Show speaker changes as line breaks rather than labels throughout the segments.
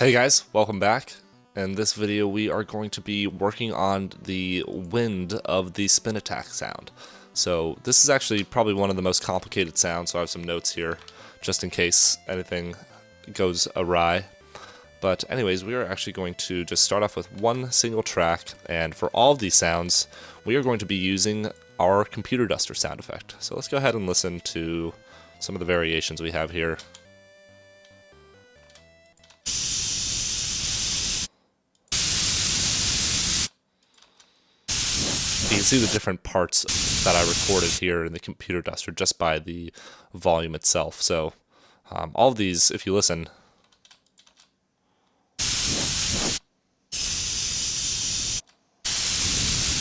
Hey guys, welcome back. In this video we are going to be working on the wind of the spin attack sound. So this is actually probably one of the most complicated sounds, so I have some notes here just in case anything goes awry. But anyways, we are actually going to just start off with one single track, and for all of these sounds we are going to be using our computer duster sound effect. So let's go ahead and listen to some of the variations we have here. You can see the different parts that I recorded here in the computer duster just by the volume itself. So all of these, if you listen,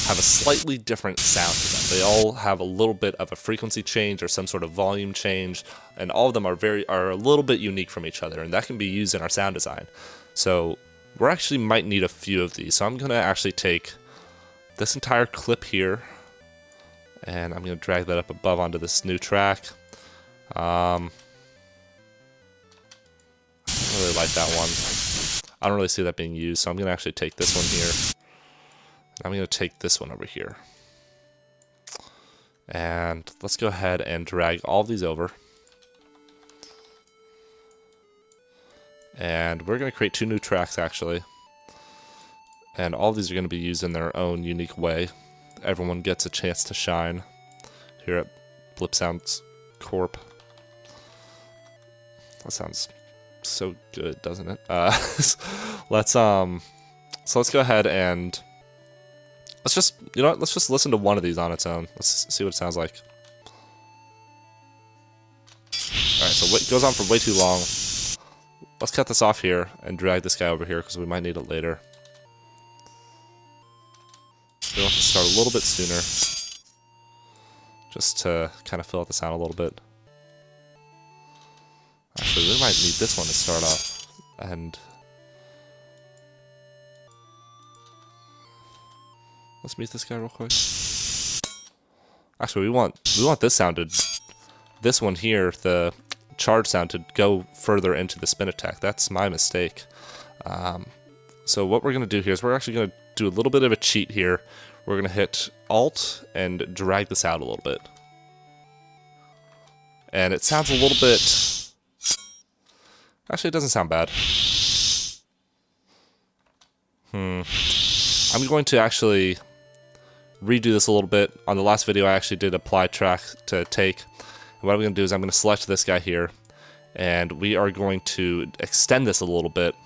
have a slightly different sound to them. They all have a little bit of a frequency change or some sort of volume change, and all of them are a little bit unique from each other, and that can be used in our sound design. So we actually might need a few of these. So I'm going to actually take this entire clip here, and I'm going to drag that up above onto this new track. I don't really like that one. I don't really see that being used, so I'm going to actually take this one here. I'm going to take this one over here. And let's go ahead and drag all of these over. And we're going to create two new tracks actually. And all of these are going to be used in their own unique way. Everyone gets a chance to shine here at Blipsounds Corp. That sounds so good, doesn't it? Let's go ahead and let's just, you know what? Let's just listen to one of these on its own. Let's see what it sounds like. All right, so it goes on for way too long. Let's cut this off here and drag this guy over here because we might need it later. We'll have to start a little bit sooner, just to kind of fill out the sound a little bit. Actually, we might need this one to start off, and let's mute this guy real quick. Actually, we want this sounded, this one here, the charge sound, to go further into the spin attack. That's my mistake. So what we're gonna do here is we're actually gonna do a little bit of a cheat here. We're going to hit Alt and drag this out a little bit. And it sounds a little bit... Actually, it doesn't sound bad. I'm going to actually redo this a little bit. On the last video, I actually did apply track to take. And what I'm going to do is I'm going to select this guy here. And we are going to extend this a little bit.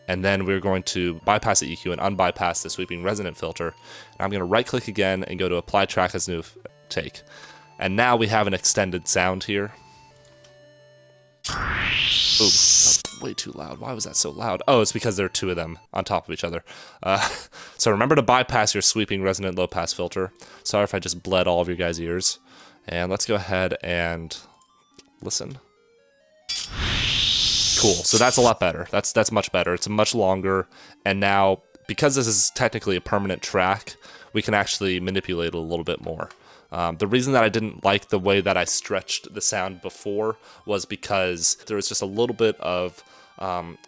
And then we're going to bypass the EQ and unbypass the sweeping resonant filter. And I'm going to right click again and go to apply track as new take. And now we have an extended sound here. Ooh, that's way too loud. Why was that so loud? Oh, it's because there are two of them on top of each other. So remember to bypass your sweeping resonant low pass filter. Sorry if I just bled all of your guys' ears. And let's go ahead and listen. Cool, so that's a lot better. That's much better. It's much longer, and now, because this is technically a permanent track, we can actually manipulate it a little bit more. The reason that I didn't like the way that I stretched the sound before was because there was just a little bit of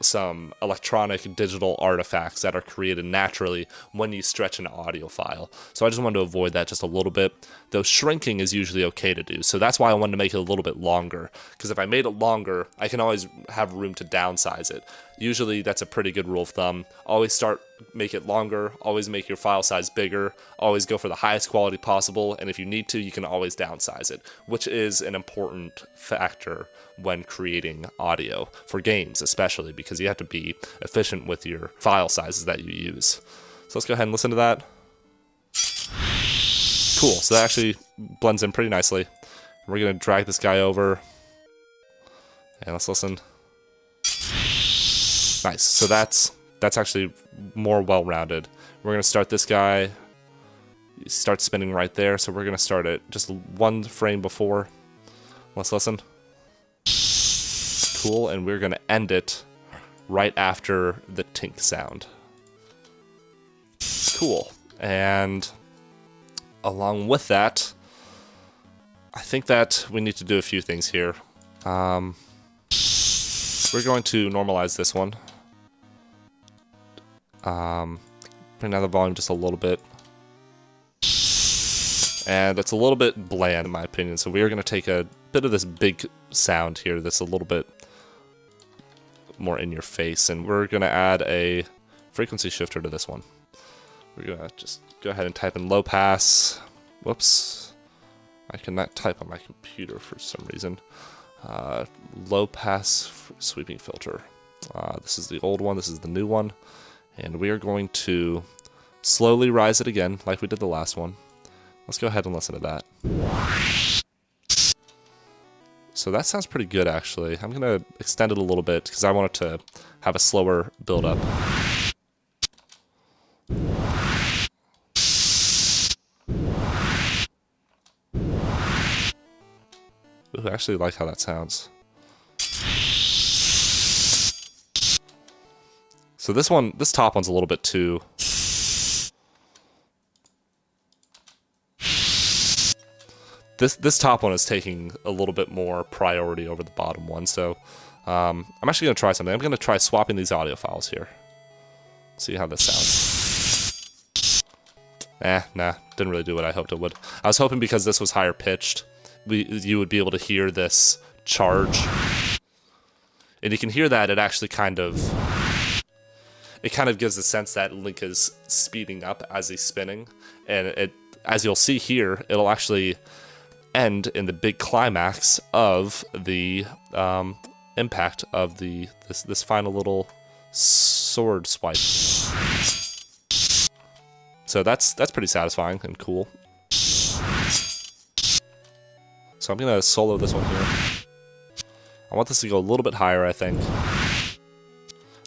some electronic digital artifacts that are created naturally when you stretch an audio file. So I just wanted to avoid that just a little bit, though shrinking is usually okay to do. So that's why I wanted to make it a little bit longer, because if I made it longer, I can always have room to downsize it. Usually that's a pretty good rule of thumb. Always make it longer, always make your file size bigger, always go for the highest quality possible, and if you need to, you can always downsize it, which is an important factor when creating audio for games, especially because you have to be efficient with your file sizes that you use. So let's go ahead and listen to that. Cool, so that actually blends in pretty nicely. We're going to drag this guy over, and let's listen. Nice, so that's actually more well-rounded. We're going to start this guy, start spinning right there, so we're going to start it just one frame before. Let's listen. Cool, and we're going to end it right after the tink sound. Cool, and along with that, I think that we need to do a few things here. We're going to normalize this one. Bring down the volume just a little bit. And it's a little bit bland in my opinion, so we are going to take a bit of this big sound here that's a little bit more in your face, and we're going to add a frequency shifter to this one. We're going to just go ahead and type in low pass. Whoops. I cannot type on my computer for some reason. Low pass sweeping filter. This is the old one, this is the new one. And we are going to slowly rise it again, like we did the last one. Let's go ahead and listen to that. So that sounds pretty good, actually. I'm going to extend it a little bit, because I want it to have a slower build-up. Ooh, I actually like how that sounds. So this top one's a little bit too... This top one is taking a little bit more priority over the bottom one, so I'm actually going to try something. I'm going to try swapping these audio files here. See how this sounds. Nah, didn't really do what I hoped it would. I was hoping because this was higher pitched, you would be able to hear this charge. And you can hear that it actually kind of gives the sense that Link is speeding up as he's spinning. And as you'll see here, it'll actually end in the big climax of the impact of this final little sword swipe. So that's pretty satisfying and cool. So I'm gonna solo this one here. I want this to go a little bit higher, I think.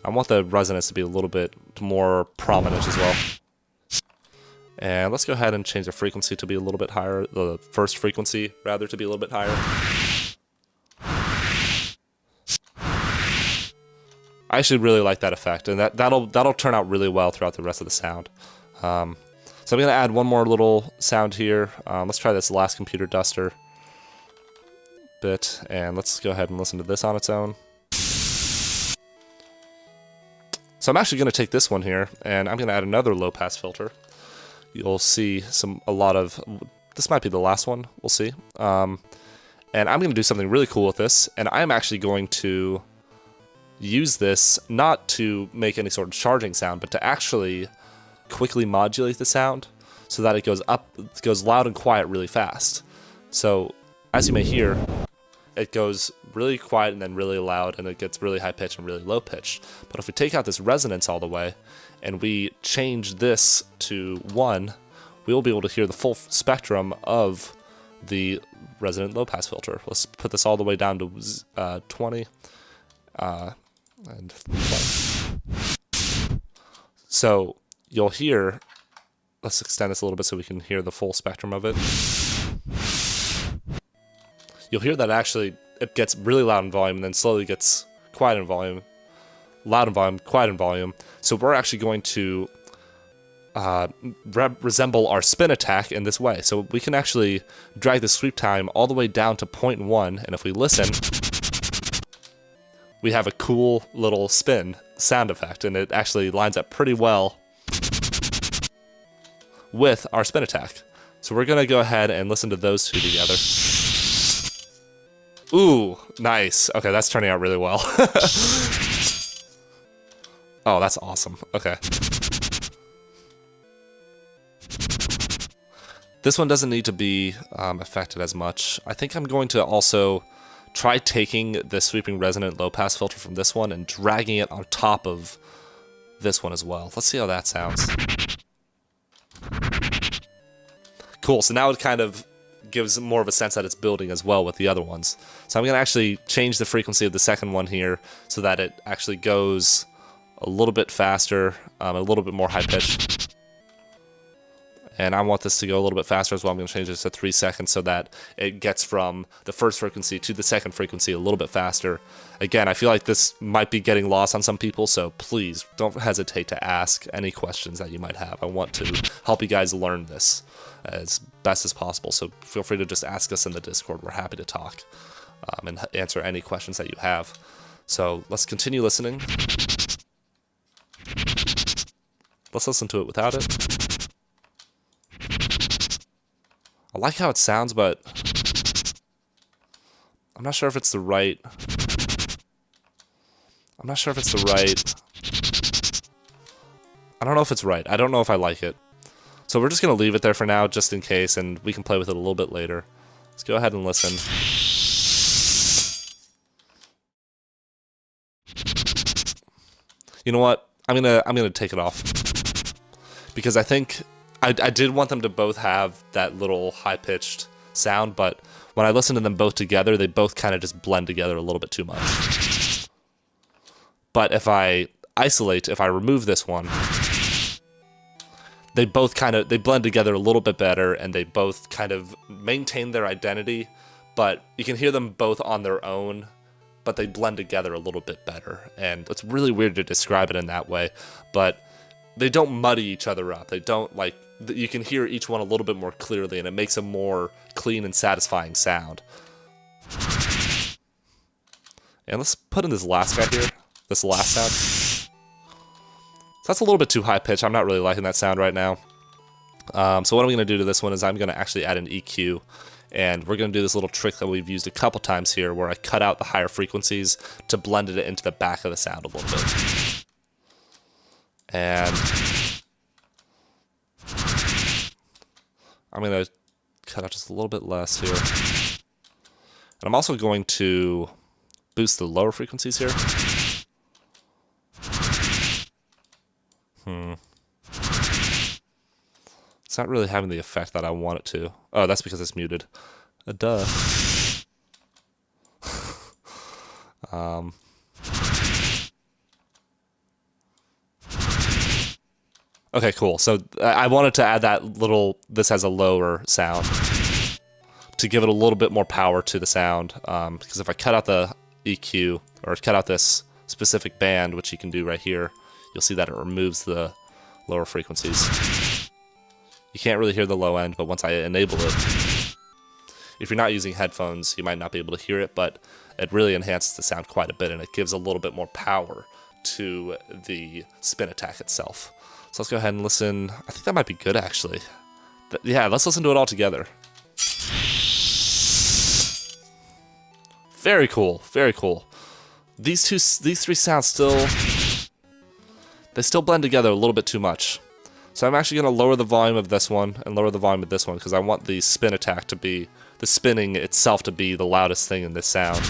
I want the resonance to be a little bit more prominent as well. And let's go ahead and change the frequency to be a little bit higher, the first frequency, rather, to be a little bit higher. I actually really like that effect, and that'll turn out really well throughout the rest of the sound. So I'm going to add one more little sound here. Let's try this last computer duster bit, and let's go ahead and listen to this on its own. So I'm actually going to take this one here, and I'm going to add another low-pass filter. You'll see a lot of, this might be the last one, we'll see. And I'm going to do something really cool with this, and I'm actually going to use this not to make any sort of charging sound, but to actually quickly modulate the sound so that it goes loud and quiet really fast. So as you may hear, it goes really quiet and then really loud, and it gets really high pitched and really low pitched. But if we take out this resonance all the way and we change this to 1, we'll be able to hear the full spectrum of the resonant low pass filter. Let's put this all the way down to 20 and 20. So you'll hear, let's extend this a little bit so we can hear the full spectrum of it. You'll hear that actually it gets really loud in volume and then slowly gets quiet in volume, loud in volume, quiet in volume. So we're actually going to resemble our spin attack in this way. So we can actually drag the sweep time all the way down to 0.1, and if we listen, we have a cool little spin sound effect, and it actually lines up pretty well with our spin attack. So we're going to go ahead and listen to those two together. Ooh, nice. Okay, that's turning out really well. Oh, that's awesome. Okay. This one doesn't need to be affected as much. I think I'm going to also try taking the sweeping resonant low pass filter from this one and dragging it on top of this one as well. Let's see how that sounds. Cool, so now it kind of gives more of a sense that it's building as well with the other ones. So I'm going to actually change the frequency of the second one here so that it actually goes a little bit faster, a little bit more high-pitched. And I want this to go a little bit faster as well. I'm going to change this to 3 seconds so that it gets from the first frequency to the second frequency a little bit faster. Again, I feel like this might be getting lost on some people, so please don't hesitate to ask any questions that you might have. I want to help you guys learn this as best as possible, so feel free to just ask us in the Discord. We're happy to talk and answer any questions that you have. So let's continue listening. Let's listen to it without it. I like how it sounds, but I'm not sure if it's the right... I'm not sure if it's the right... I don't know if it's right. I don't know if I like it. So we're just going to leave it there for now, just in case, and we can play with it a little bit later. Let's go ahead and listen. You know what? I'm gonna take it off. Because I think I did want them to both have that little high-pitched sound, but when I listen to them both together, they both kind of just blend together a little bit too much. But if I isolate, if I remove this one, they both they blend together a little bit better, and they both kind of maintain their identity, but you can hear them both on their own, but they blend together a little bit better. And it's really weird to describe it in that way, but they don't muddy each other up. They don't, like, you can hear each one a little bit more clearly, and it makes a more clean and satisfying sound. And let's put in this last guy here, this last sound. That's a little bit too high pitch. I'm not really liking that sound right now. So what I'm going to do to this one is I'm going to actually add an EQ, and we're going to do this little trick that we've used a couple times here where I cut out the higher frequencies to blend it into the back of the sound a little bit. And I'm going to cut out just a little bit less here. And I'm also going to boost the lower frequencies here. It's not really having the effect that I want it to. Oh, that's because it's muted. Duh. Okay, cool. So I wanted to add that little, this has a lower sound to give it a little bit more power to the sound. Because if I cut out the EQ, or cut out this specific band, which you can do right here, you'll see that it removes the lower frequencies. You can't really hear the low end, but once I enable it, if you're not using headphones, you might not be able to hear it, but it really enhances the sound quite a bit, and it gives a little bit more power to the spin attack itself. So let's go ahead and listen. I think that might be good, actually. Yeah, let's listen to it all together. Very cool, very cool. These three sounds they still blend together a little bit too much. So I'm actually going to lower the volume of this one and lower the volume of this one because I want the spin attack to be, the spinning itself to be the loudest thing in this sound.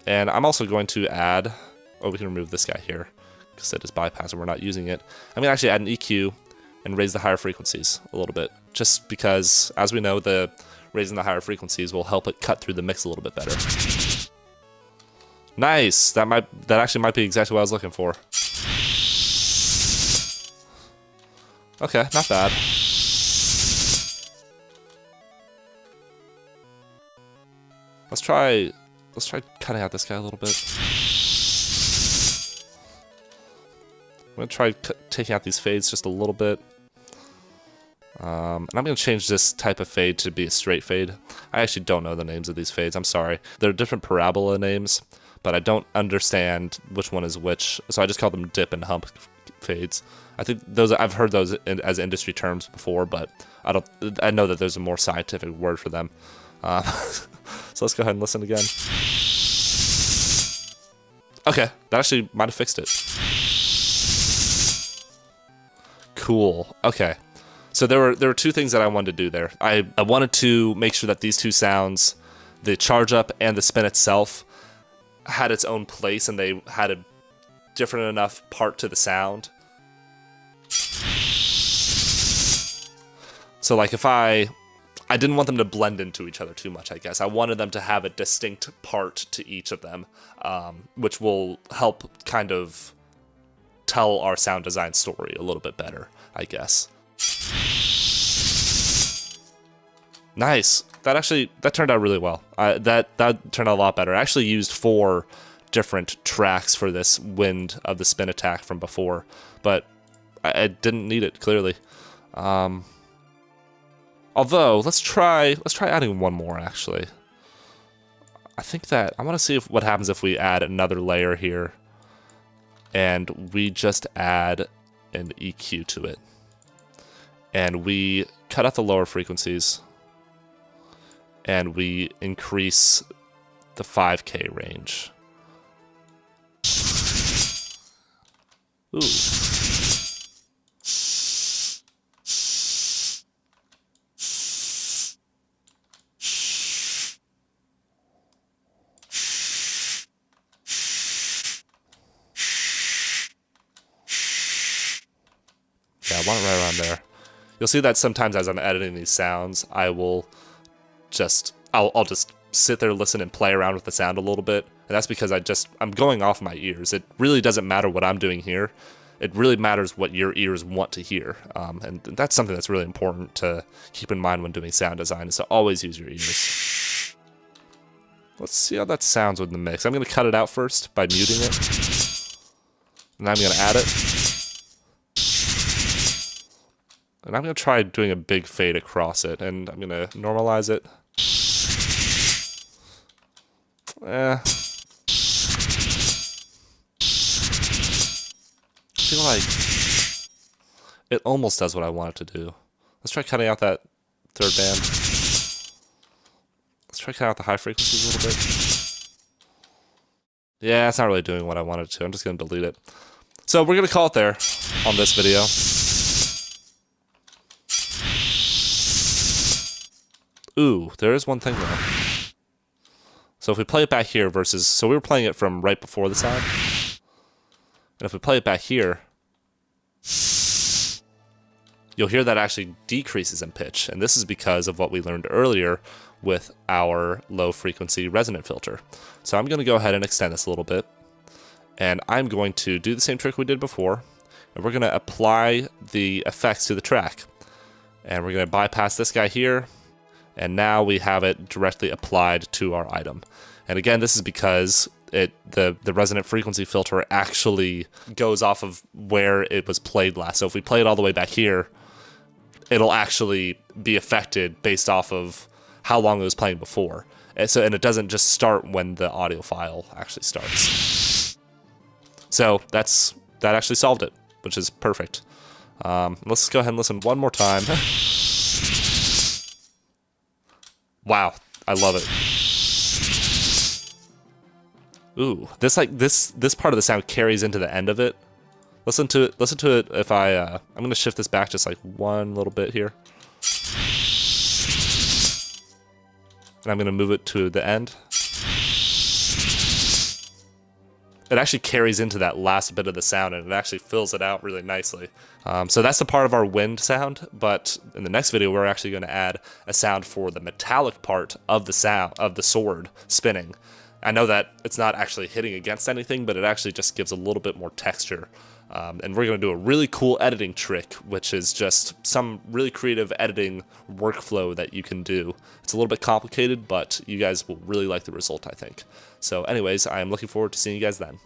And I'm also going to add, oh, we can remove this guy here because it is bypass and we're not using it. I'm going to actually add an EQ and raise the higher frequencies a little bit, just because, as we know, raising the higher frequencies will help it cut through the mix a little bit better. Nice! That actually might be exactly what I was looking for. Okay, not bad. Let's try cutting out this guy a little bit. I'm gonna try taking out these fades just a little bit. And I'm gonna change this type of fade to be a straight fade. I actually don't know the names of these fades, I'm sorry. They're different parabola names, but I don't understand which one is which, so I just call them dip and hump fades. I think I've heard those as industry terms before, but I know that there's a more scientific word for them. So let's go ahead and listen again. Okay, that actually might have fixed it. Cool. Okay. So there were two things that I wanted to do there. I wanted to make sure that these two sounds, the charge up and the spin itself, had its own place and they had a different enough part to the sound. So like if I didn't want them to blend into each other too much, I guess. I wanted them to have a distinct part to each of them, which will help kind of tell our sound design story a little bit better, I guess. Nice. That turned out really well. That turned out a lot better. I actually used 4 different tracks for this wind of the spin attack from before, but I didn't need it, clearly. Although, let's try adding one more, actually. I think that I want to see what happens if we add another layer here. and we just add an EQ to it. And we cut out the lower frequencies, and we increase the 5K range. Ooh. Yeah, I want it right around there. You'll see that sometimes as I'm editing these sounds, I'll just sit there, listen, and play around with the sound a little bit. And that's because I'm going off my ears. It really doesn't matter what I'm doing here. It really matters what your ears want to hear. And that's something that's really important to keep in mind when doing sound design, is to always use your ears. Let's see how that sounds with the mix. I'm going to cut it out first by muting it. And I'm going to add it. And I'm going to try doing a big fade across it, and I'm going to normalize it. I feel like it almost does what I want it to do. Let's try cutting out that third band. Let's try cutting out the high frequencies a little bit. Yeah, it's not really doing what I wanted to. I'm just going to delete it. So we're going to call it there on this video. Ooh, there is one thing though. So if we play it back here versus... So we were playing it from right before the sound. And if we play it back here, you'll hear that actually decreases in pitch. And this is because of what we learned earlier with our low frequency resonant filter. So I'm going to go ahead and extend this a little bit. And I'm going to do the same trick we did before. And we're going to apply the effects to the track. And we're going to bypass this guy here. And now we have it directly applied to our item. And again, this is because the resonant frequency filter actually goes off of where it was played last. So if we play it all the way back here, it'll actually be affected based off of how long it was playing before. And it doesn't just start when the audio file actually starts. So that actually solved it, which is perfect. Let's go ahead and listen one more time. Wow, I love it. Ooh, this part of the sound carries into the end of it. Listen to it if I'm gonna shift this back just like one little bit here. And I'm gonna move it to the end. It actually carries into that last bit of the sound, and it actually fills it out really nicely. So that's the part of our wind sound, but in the next video we're actually going to add a sound for the metallic part of the sound of the sword spinning. I know that it's not actually hitting against anything, but it actually just gives a little bit more texture. And we're going to do a really cool editing trick, which is just some really creative editing workflow that you can do. It's a little bit complicated, but you guys will really like the result, I think. So anyways, I'm looking forward to seeing you guys then.